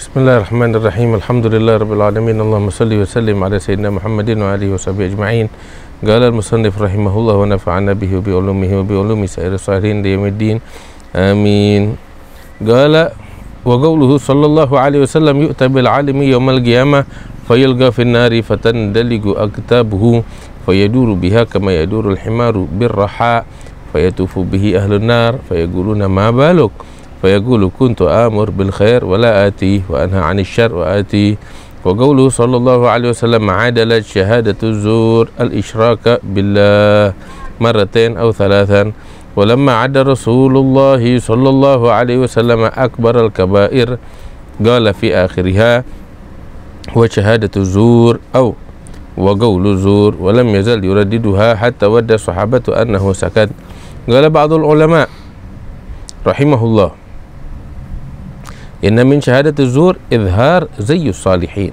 Bismillahirrahmanirrahim. Alhamdulillah rabbil alamin. Allahumma salli wa sallim ala sayyidina Muhammadin wa alihi wa sahbihi ajma'in. Qala al-musannif rahimahullah wa nafa'ana bihi wa bi ulumihi wa bi ulumi sa'ir salihin liyaumiddin. Amin. Qala wa qawluhu sallallahu alaihi wasallam yu'ta bil alimi yawmal qiyamah fayulqa fin nari fatandaligu aktabuhu fayaduru biha kama yaduru al-himaru birraha fayatufu bihi ahlun nar fayaquluna ma baluk fayaqulu kuntu amur bil khair wa la ati wa anha 'anil syarr wa ati. Wa qawluhu sallallahu alaihi wasallam adalat syahadatu zur al-isyraka billah marratain aw thalathan. Walamma 'adda Rasulullah sallallahu alaihi wasallam akbar al-kaba'ir qala fi akhiriha wa syahadatu zur aw wa qawlu zur wa lam yazal yuraddiduha hatta wadda sahabatu annahu sakat. Qala ba'dul ulama rahimahullah inna min syahadati zur idhar zayyus salihin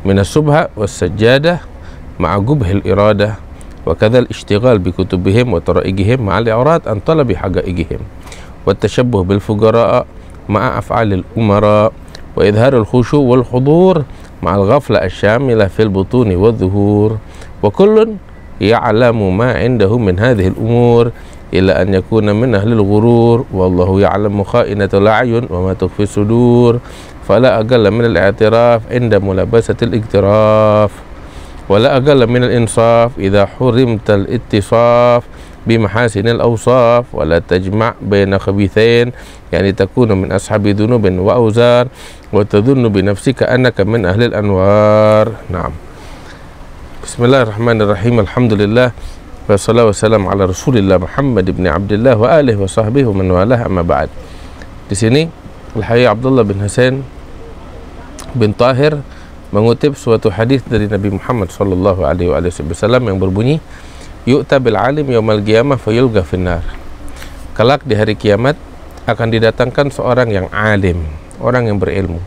min as-subha was-sajjadah ma'a gubhil iradah wa kadzal ishtighal bi kutubihim wa tara'igihim ma'al i'rad an talabi haqa'igihim wa tashabbuh bil fuqara ma'a af'alil umara wa idharul khushu' wal hudur ma'al ghafla asy-syamilah fil butuni wadh-dhuhur wa kullun ya'lamu ma 'indahu min hadhihi al-umur illa an yakuna min ahlil ghurur wallahu ya'lamu kha'inatal a'yun wa ma tukhfi sudur fala aqalla min al-i'tiraf 'inda mulabasatil iktiraf wala aqalla min al-insaf idha hurimtal ittisaf bi mahasinil awsaf wala tajma' baina khabithain yani takunu min ashabi dhunubin wa awzar wa tadhunnu bi nafsika annaka min ahlil anwar. Naam. Bismillahirrahmanirrahim. Alhamdulillah wassalatu wassalamu ala Rasulillah Muhammad ibn Abdullah wa alihi wa sahbihi wa man walah, amma ba'd. Di sini Al-Hayy Abdullah bin Hasan bin Tahir mengutip suatu hadis dari Nabi Muhammad sallallahu alaihi wasallam yang berbunyi yu'ta bil alim yaumal qiyamah fayulqa finnar. Kelak di hari kiamat akan didatangkan seorang yang alim, orang yang berilmu.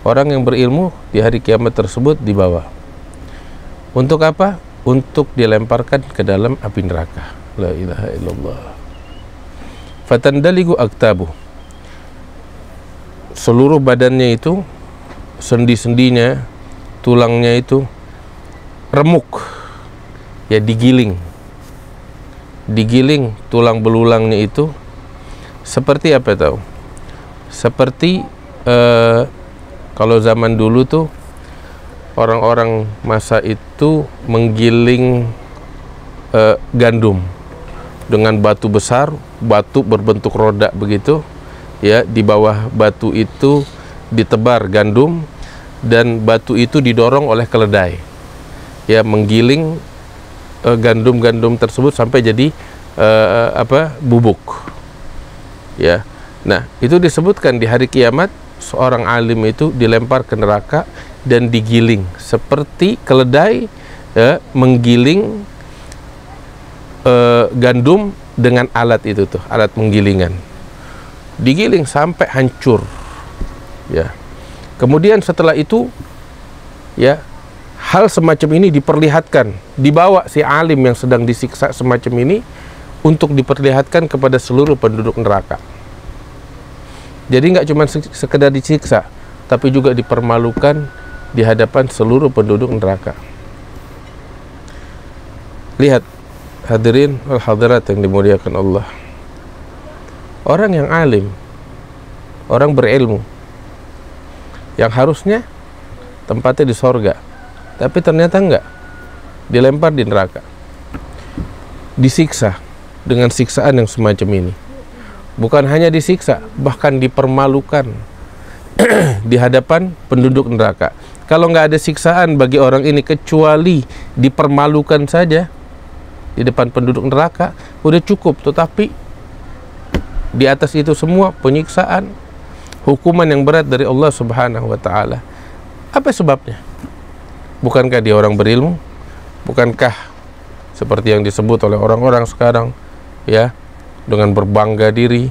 Orang yang berilmu di hari kiamat tersebut dibawa. Untuk apa? Untuk dilemparkan ke dalam api neraka. La ilaha illallah. Fatandaligu aktabu. Seluruh badannya itu, sendi-sendinya, tulangnya itu remuk. Ya digiling. Digiling tulang belulangnya itu seperti apa tahu? Seperti kalau zaman dulu tuh orang-orang masa itu menggiling gandum dengan batu besar, batu berbentuk roda begitu, ya, di bawah batu itu ditebar gandum dan batu itu didorong oleh keledai, ya, menggiling gandum-gandum tersebut sampai jadi bubuk, ya. Nah, itu disebutkan di hari kiamat seorang alim itu dilempar ke neraka dan digiling seperti keledai, ya, menggiling gandum dengan alat itu tuh, alat penggilingan, digiling sampai hancur, ya. Kemudian setelah itu, ya, hal semacam ini diperlihatkan, dibawa si alim yang sedang disiksa semacam ini untuk diperlihatkan kepada seluruh penduduk neraka. Jadi nggak cuma sekedar disiksa, tapi juga dipermalukan di hadapan seluruh penduduk neraka. Lihat hadirin wal hadirat yang dimuliakan Allah. Orang yang alim, orang berilmu, yang harusnya tempatnya di sorga, tapi ternyata enggak, dilempar di neraka, disiksa dengan siksaan yang semacam ini. Bukan hanya disiksa, bahkan dipermalukan di hadapan penduduk neraka. Kalau nggak ada siksaan bagi orang ini kecuali dipermalukan saja di depan penduduk neraka, udah cukup. Tetapi di atas itu semua penyiksaan, hukuman yang berat dari Allah Subhanahu wa taala. Apa sebabnya? Bukankah dia orang berilmu? Bukankah seperti yang disebut oleh orang-orang sekarang, ya, dengan berbangga diri,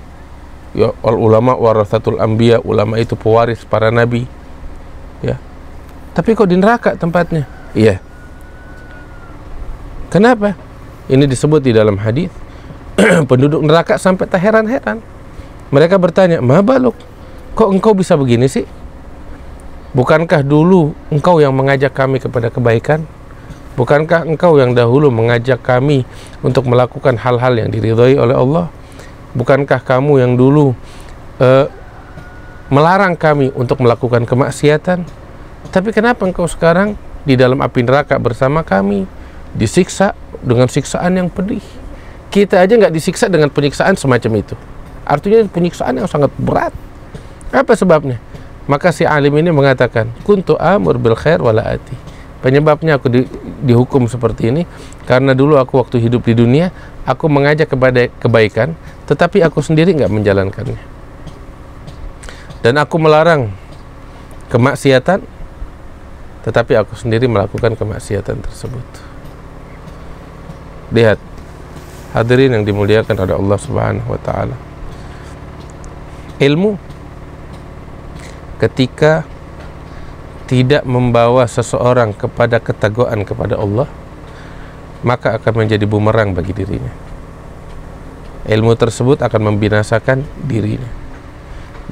ya, ulama warathatul anbiya, ulama itu pewaris para nabi, ya. Tapi kok di neraka tempatnya? Iya. Kenapa? Ini disebut di dalam hadis penduduk neraka sampai terheran-heran. Mereka bertanya, "Ma baluk?" kok engkau bisa begini sih? Bukankah dulu engkau yang mengajak kami kepada kebaikan? Bukankah engkau yang dahulu mengajak kami untuk melakukan hal-hal yang diridhai oleh Allah? Bukankah kamu yang dulu melarang kami untuk melakukan kemaksiatan? Tapi kenapa engkau sekarang di dalam api neraka bersama kami, disiksa dengan siksaan yang pedih? Kita aja nggak disiksa dengan penyiksaan semacam itu. Artinya penyiksaan yang sangat berat. Apa sebabnya? Maka si alim ini mengatakan, kuntu amur bil khair wala ati. Penyebabnya aku dihukum seperti ini karena dulu aku waktu hidup di dunia, aku mengajak kepada kebaikan, tetapi aku sendiri nggak menjalankannya. Dan aku melarang kemaksiatan, tetapi aku sendiri melakukan kemaksiatan tersebut. Lihat, hadirin yang dimuliakan oleh Allah Subhanahu wa taala. Ilmu ketika tidak membawa seseorang kepada ketakwaan kepada Allah, maka akan menjadi bumerang bagi dirinya. Ilmu tersebut akan membinasakan dirinya.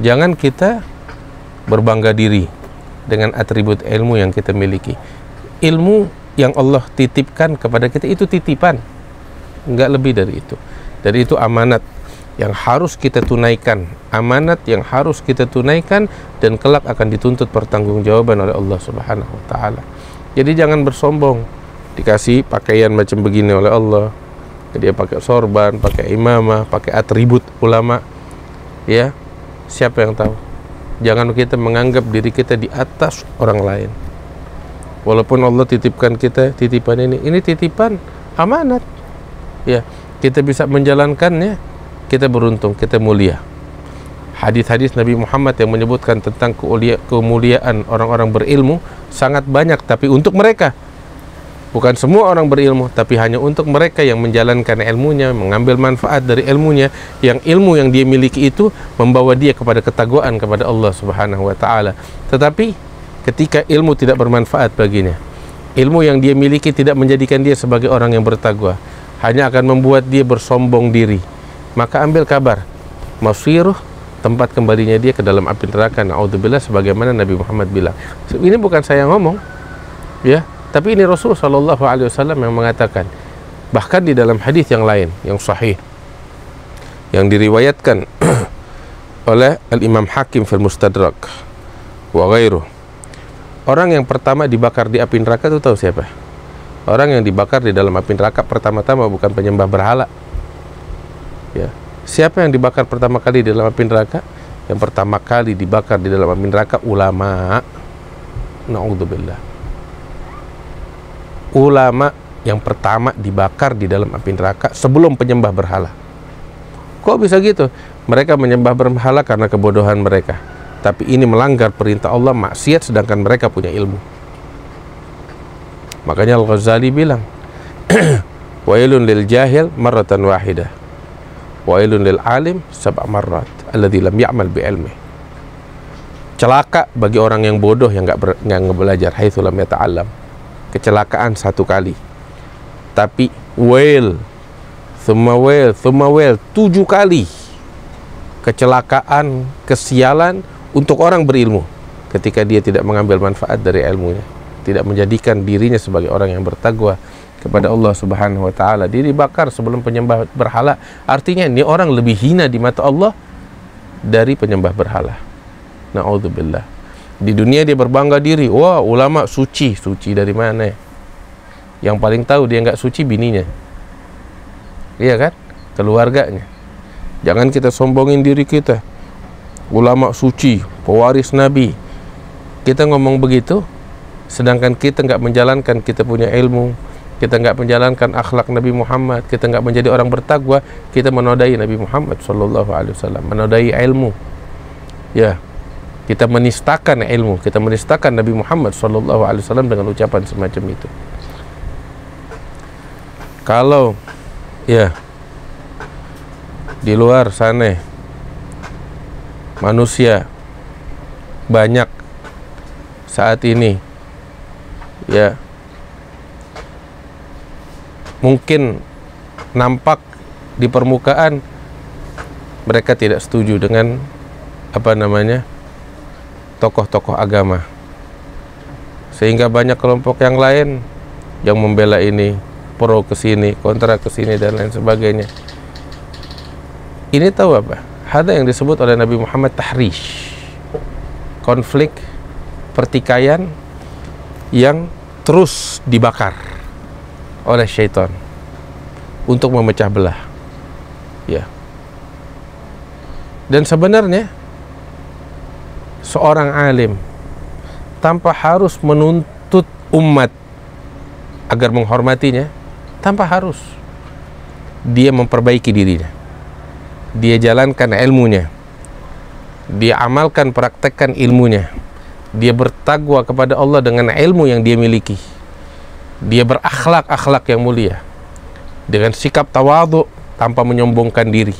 Jangan kita berbangga diri dengan atribut ilmu yang kita miliki. Ilmu yang Allah titipkan kepada kita itu titipan, enggak lebih dari itu. Dari itu amanat yang harus kita tunaikan, amanat yang harus kita tunaikan, dan kelak akan dituntut pertanggungjawaban oleh Allah Subhanahu wa taala. Jadi jangan bersombong, dikasih pakaian macam begini oleh Allah, dia pakai sorban, pakai imamah, pakai atribut ulama, ya, siapa yang tahu? Jangan kita menganggap diri kita di atas orang lain. Walaupun Allah titipkan kita titipan ini titipan amanat, ya, kita bisa menjalankannya, kita beruntung, kita mulia. Hadis-hadis Nabi Muhammad yang menyebutkan tentang kemuliaan orang-orang berilmu sangat banyak, tapi untuk mereka. Bukan semua orang berilmu, tapi hanya untuk mereka yang menjalankan ilmunya, mengambil manfaat dari ilmunya, yang ilmu yang dia miliki itu membawa dia kepada ketakwaan kepada Allah Subhanahu wa taala. Tetapi ketika ilmu tidak bermanfaat baginya, ilmu yang dia miliki tidak menjadikan dia sebagai orang yang bertakwa, hanya akan membuat dia bersombong diri, maka ambil kabar, masiruh, tempat kembalinya dia ke dalam api neraka, naudzubillah, sebagaimana Nabi Muhammad bilang. Ini bukan saya ngomong, ya, tapi ini Rasul sallallahu alaihi wasallam yang mengatakan. Bahkan di dalam hadis yang lain yang sahih yang diriwayatkan oleh Al-Imam Hakim fil Mustadrak wa ghairuh, orang yang pertama dibakar di api neraka itu tahu siapa? Orang yang dibakar di dalam api neraka pertama-tama bukan penyembah berhala. Ya. Siapa yang dibakar pertama kali di dalam api neraka? Yang pertama kali dibakar di dalam api neraka ulama. Na'udzubillah. Ulama yang pertama dibakar di dalam api neraka sebelum penyembah berhala. Kok bisa gitu? Mereka menyembah berhala karena kebodohan mereka. Tapi ini melanggar perintah Allah, maksiat, sedangkan mereka punya ilmu. Makanya Al-Ghazali bilang, wailun lil jahil marratan wahidah, wailun lil alim sab'a marrat alladzi lam ya'mal bi ilmi. Celaka bagi orang yang bodoh yang enggak belajar, haitsu lam yata'allam. Kecelakaan satu kali. Tapi wail, thumma wail, thumma wail, 7 kali kecelakaan, kesialan untuk orang berilmu ketika dia tidak mengambil manfaat dari ilmunya, tidak menjadikan dirinya sebagai orang yang bertakwa kepada Allah Subhanahu wa taala. Dia dibakar sebelum penyembah berhala. Artinya ini orang lebih hina di mata Allah dari penyembah berhala. Na'udzubillah. Di dunia dia berbangga diri, wah ulama suci. Suci dari mana? Yang paling tahu dia nggak suci bininya, iya kan? Keluarganya. Jangan kita sombongin diri kita, ulama suci, pewaris Nabi. Kita ngomong begitu, sedangkan kita nggak menjalankan, kita punya ilmu, kita nggak menjalankan akhlak Nabi Muhammad, kita nggak menjadi orang bertakwa, kita menodai Nabi Muhammad sallallahu alaihi wasallam, menodai ilmu. Ya, kita menistakan ilmu, kita menistakan Nabi Muhammad sallallahu alaihi wasallam dengan ucapan semacam itu. Kalau ya di luar sana manusia banyak saat ini, ya, mungkin nampak di permukaan mereka tidak setuju dengan tokoh-tokoh agama. Sehingga banyak kelompok yang lain yang membela ini, pro ke sini, kontra ke sini, dan lain sebagainya. Ini tahu apa? Ada yang disebut oleh Nabi Muhammad tahrish, konflik, pertikaian yang terus dibakar oleh syaitan untuk memecah belah. Ya. Dan sebenarnya seorang alim tanpa harus menuntut umat agar menghormatinya, tanpa harus, dia memperbaiki dirinya, dia jalankan ilmunya, dia amalkan, praktekkan ilmunya, dia bertakwa kepada Allah dengan ilmu yang dia miliki, dia berakhlak yang mulia dengan sikap tawadhu tanpa menyombongkan diri,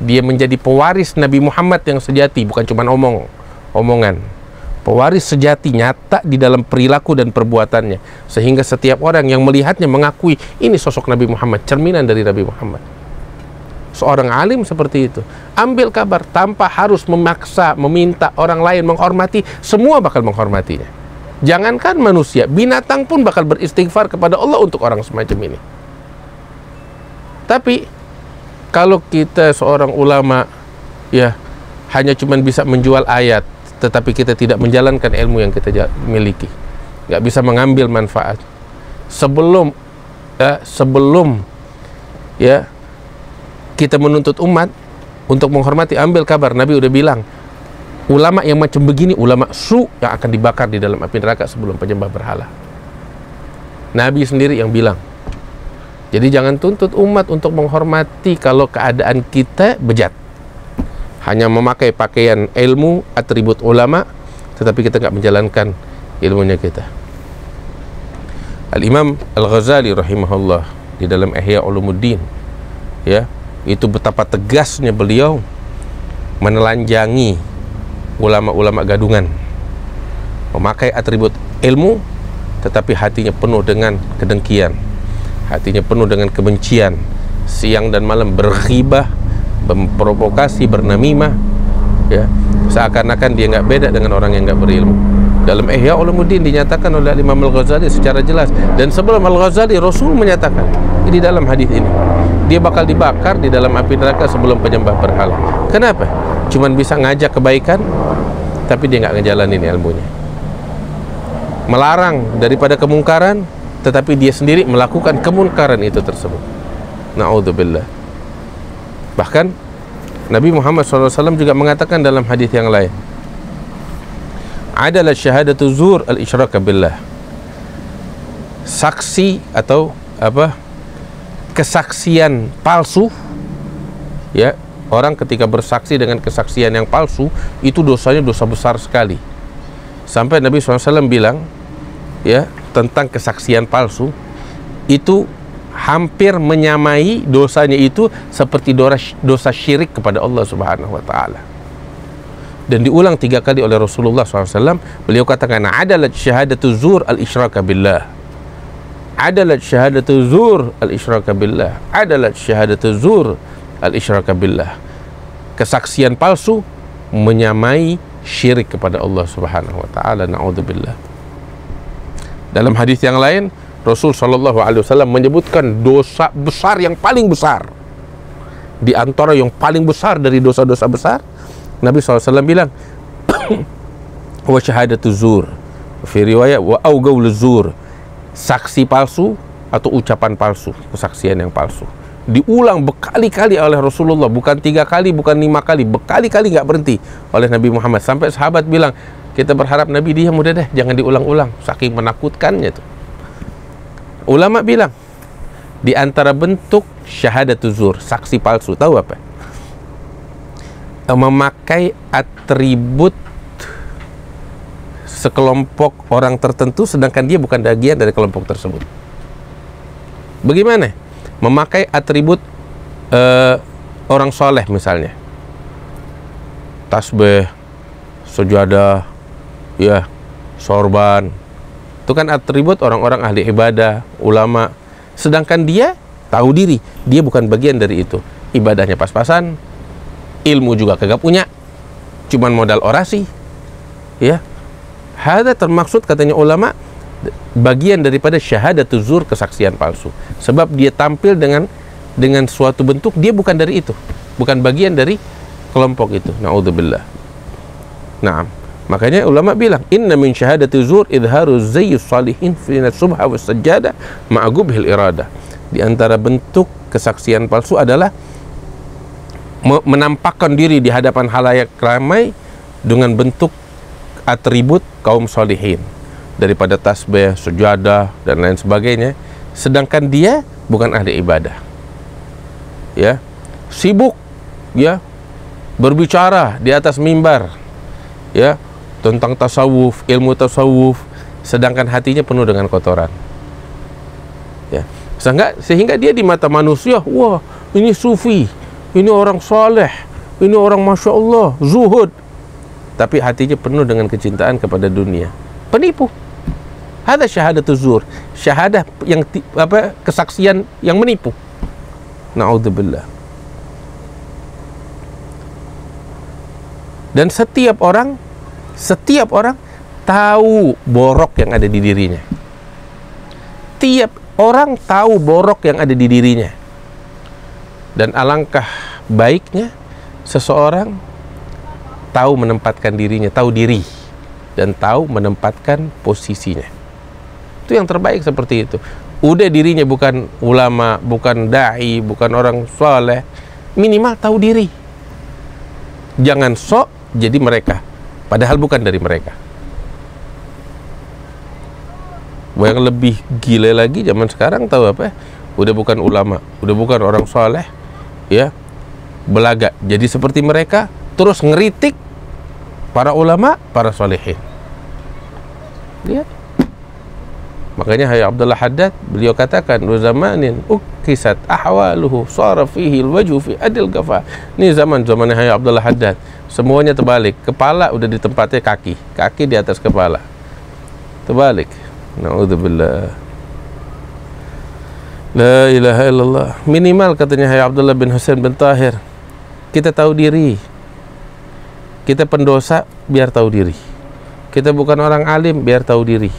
dia menjadi pewaris Nabi Muhammad yang sejati, bukan cuma omongan, pewaris sejati nyata di dalam perilaku dan perbuatannya, sehingga setiap orang yang melihatnya mengakui ini sosok Nabi Muhammad, cerminan dari Nabi Muhammad. Seorang alim seperti itu, ambil kabar tanpa harus memaksa, meminta orang lain menghormati, semua bakal menghormatinya. Jangankan manusia, binatang pun bakal beristighfar kepada Allah untuk orang semacam ini. Tapi kalau kita seorang ulama, ya hanya cuma bisa menjual ayat, tetapi kita tidak menjalankan ilmu yang kita miliki, nggak bisa mengambil manfaat. Sebelum kita menuntut umat untuk menghormati, ambil kabar, Nabi udah bilang, ulama yang macam begini, ulama su yang akan dibakar di dalam api neraka sebelum penyembah berhala. Nabi sendiri yang bilang. Jadi jangan tuntut umat untuk menghormati kalau keadaan kita bejat, hanya memakai pakaian ilmu, atribut ulama, tetapi kita nggak menjalankan ilmunya kita. Al-Imam Al-Ghazali rahimahullah di dalam Ihya Ulumuddin, ya, itu betapa tegasnya beliau menelanjangi ulama-ulama gadungan, memakai atribut ilmu tetapi hatinya penuh dengan kedengkian, hatinya penuh dengan kebencian, siang dan malam berghibah, memprovokasi, bernamimah, ya, seakan-akan dia nggak beda dengan orang yang nggak berilmu. Dalam Ihya Ulumuddin dinyatakan oleh Imam Al-Ghazali secara jelas, dan sebelum Al-Ghazali, Rasul menyatakan di dalam hadis ini, dia bakal dibakar di dalam api neraka sebelum penyembah berhala. Kenapa? Cuman bisa ngajak kebaikan, tapi dia nggak ngejalanin ilmunya. Melarang daripada kemungkaran, tetapi dia sendiri melakukan kemungkaran itu tersebut. Na'udzubillah. Bahkan Nabi Muhammad SAW juga mengatakan dalam hadis yang lain, adalah syahadatu zur al-isyraka billah. Saksi atau kesaksian palsu, ya, orang ketika bersaksi dengan kesaksian yang palsu, itu dosanya dosa besar sekali. Sampai Nabi SAW bilang, ya, tentang kesaksian palsu, itu hampir menyamai dosanya itu seperti dosa syirik kepada Allah Subhanahu wa ta'ala. Dan diulang 3 kali oleh Rasulullah SAW. Beliau katakan, adalat syahadatu zur al-isyraka billah, adalat syahadatu zur al-isyraka billah, adalat syahadatu zur al-isyraka billah. Kesaksian palsu menyamai syirik kepada Allah Subhanahu wa ta'ala. Na'udzubillah. Dalam hadis yang lain, Rasul SAW menyebutkan dosa besar yang paling besar. Di antara yang paling besar dari dosa-dosa besar, Nabi SAW bilang, wa syahadatu zur, fi riwayat wa augaul zur, saksi palsu atau ucapan palsu, kesaksian yang palsu. Diulang berkali-kali oleh Rasulullah, bukan 3 kali, bukan 5 kali, berkali-kali nggak berhenti oleh Nabi Muhammad. Sampai sahabat bilang, kita berharap Nabi diam, udah deh, jangan diulang-ulang, saking menakutkannya tuh. Ulama bilang, di antara bentuk syahadatu zur, saksi palsu, tahu apa? Memakai atribut sekelompok orang tertentu sedangkan dia bukan bagian dari kelompok tersebut. Bagaimana? Memakai atribut orang soleh misalnya, tasbih, sujadah, ya, sorban, itu kan atribut orang-orang ahli ibadah, ulama. Sedangkan dia tahu diri, dia bukan bagian dari itu. Ibadahnya pas-pasan, ilmu juga kagak punya, cuman modal orasi, Ya, hada termaksud katanya ulama bagian daripada syahadatuz zur, kesaksian palsu. Sebab dia tampil dengan suatu bentuk, dia bukan dari itu, bukan bagian dari kelompok itu. Naudzubillah. Naam. Makanya ulama bilang, inna min syahadatuz zur idharu zayyus salihin fi subha was sajjada ma'gubhil irada. Di antara bentuk kesaksian palsu adalah menampakkan diri di hadapan halayak ramai dengan bentuk atribut kaum solihin, daripada tasbih, sujadah dan lain sebagainya, sedangkan dia bukan ahli ibadah. Ya, sibuk ya berbicara di atas mimbar ya tentang tasawuf, ilmu tasawuf, sedangkan hatinya penuh dengan kotoran. Ya, sehingga dia di mata manusia, wah, ini sufi, ini orang saleh, ini orang masya Allah, zuhud, tapi hatinya penuh dengan kecintaan kepada dunia. Penipu. Ada syahadatuz zur, syahadah yang kesaksian yang menipu. Naudzubillah. Dan setiap orang tahu borok yang ada di dirinya. Tiap orang tahu borok yang ada di dirinya. Dan alangkah baiknya seseorang tahu menempatkan dirinya, tahu diri, dan tahu menempatkan posisinya. Itu yang terbaik seperti itu. Udah dirinya bukan ulama, bukan da'i, bukan orang soleh, minimal tahu diri. Jangan sok jadi mereka, padahal bukan dari mereka. Yang lebih gila lagi zaman sekarang tahu apa? Udah bukan ulama, udah bukan orang soleh, ya, belaga jadi seperti mereka, terus ngeritik para ulama, para solehin. Lihat. Makanya Hayy Abdullah Haddad, beliau katakan, wa zamanin ukisat ahwaluhu sara fihi alwajhu fi adil gafa. Ini zaman-zamannya Hayy Abdullah Haddad, semuanya terbalik. Kepala udah di tempatnya kaki, kaki di atas kepala, terbalik. Naudzubillah. La ilaha illallah. Minimal katanya Hayy Abdullah bin Husain bin Tahir, kita tahu diri. Kita pendosa, biar tahu diri. Kita bukan orang alim, biar tahu diri.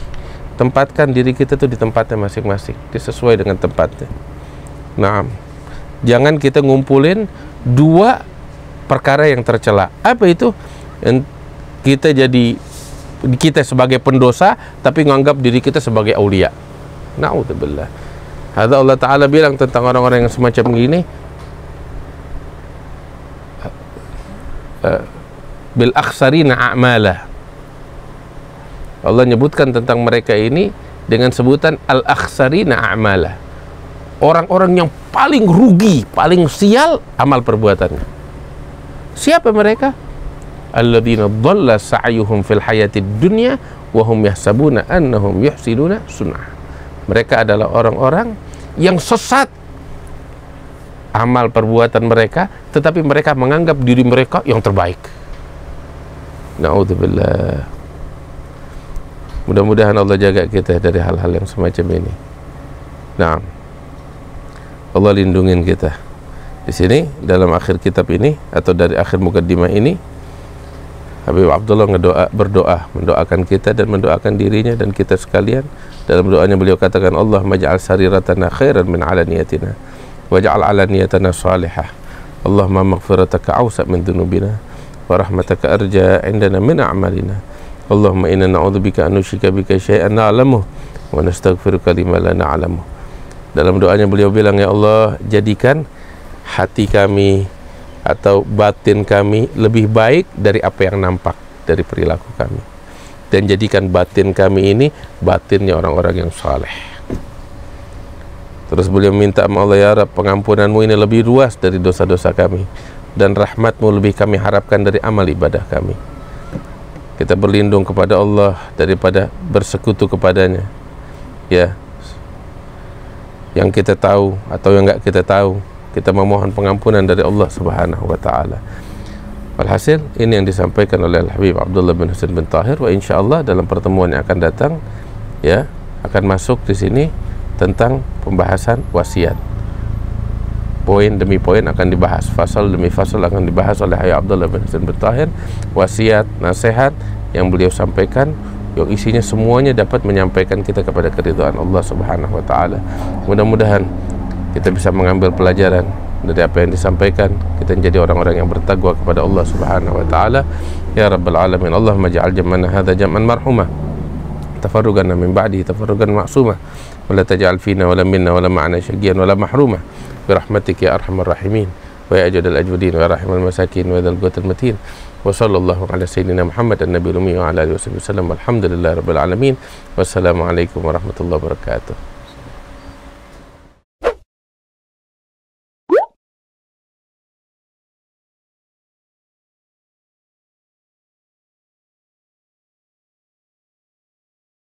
Tempatkan diri kita tuh di tempatnya masing-masing, disesuai dengan tempatnya. Nah, jangan kita ngumpulin dua perkara yang tercela. Apa itu? Kita sebagai pendosa, tapi menganggap diri kita sebagai aulia. Na'udzubillah. Hadza Allah Ta'ala bilang tentang orang-orang yang semacam gini, bil akhsarina a'mala. Allah nyebutkan tentang mereka ini dengan sebutan al-akhsarina a'mala. Orang-orang yang paling rugi, paling sial amal perbuatannya. Siapa mereka? Alladzina dhalla sa'yuhum fil hayatid dunya wa hum yahsabuna annahum yuhsinuna sun'ah. Mereka adalah orang-orang yang sesat amal perbuatan mereka, tetapi mereka menganggap diri mereka yang terbaik. Na'udzubillah. Mudah-mudahan Allah jaga kita dari hal-hal yang semacam ini. Nah, Allah lindungin kita. Di sini dalam akhir kitab ini atau dari akhir mukaddimah ini, Habib Abdullah berdoa, mendoakan kita dan mendoakan dirinya dan kita sekalian. Dalam doanya beliau katakan, Allah maj'al sariratana khairan min alaniyatina waj'al alaniyatana salihah. Allahumma maghfirataka awsa' min dhunubina wa rahmataka arja indana min a'malina. Allahumma inna na'udzubika an nusyrika bika syai'an na'lamuh wa nastaghfiruka lima la na'lamuh. Dalam doanya beliau bilang, ya Allah, jadikan hati kami atau batin kami lebih baik dari apa yang nampak dari perilaku kami, dan jadikan batin kami ini batinnya orang-orang yang saleh. Terus beliau minta sama Allah, ya Rabb, pengampunanmu ini lebih luas dari dosa-dosa kami, dan rahmatmu lebih kami harapkan dari amal ibadah kami. Kita berlindung kepada Allah daripada bersekutu kepadanya, ya, yang kita tahu atau yang enggak kita tahu. Kita memohon pengampunan dari Allah Subhanahu wa Ta'ala. Walhasil, ini yang disampaikan oleh Habib Abdullah bin Husain bin Tahir. Wa insyaallah dalam pertemuan yang akan datang, ya, akan masuk di sini tentang pembahasan wasiat. Poin demi poin akan dibahas, fasal demi fasal akan dibahas oleh Habib Abdullah bin Husain bin Tahir. Wasiat, nasihat yang beliau sampaikan, yang isinya semuanya dapat menyampaikan kita kepada keridhaan Allah Subhanahu wa taala. Mudah-mudahan kita bisa mengambil pelajaran dari apa yang disampaikan, kita menjadi orang-orang yang bertakwa kepada Allah Subhanahu wa taala. Ya rabbal alamin. Allahumma ja'al jam'ana hadza jam'an marhumah, tafarrugana min ba'di tafarrugan ma'sumah, wa la taj'al fina wa la minna wa la ma'ana syaqiyan wa la mahrumah bi rahmatika ya arhamar rahimin wa ya ajwadal ajwadin wa ya rahimal masakin wa dzal quwwatil matin. Wa sallallahu ala sayyidina Muhammad an-nabiyil ummi wa ala alihi wasallam. Alhamdulillahi rabbil alamin. Wassalamu alaikum warahmatullahi wabarakatuh.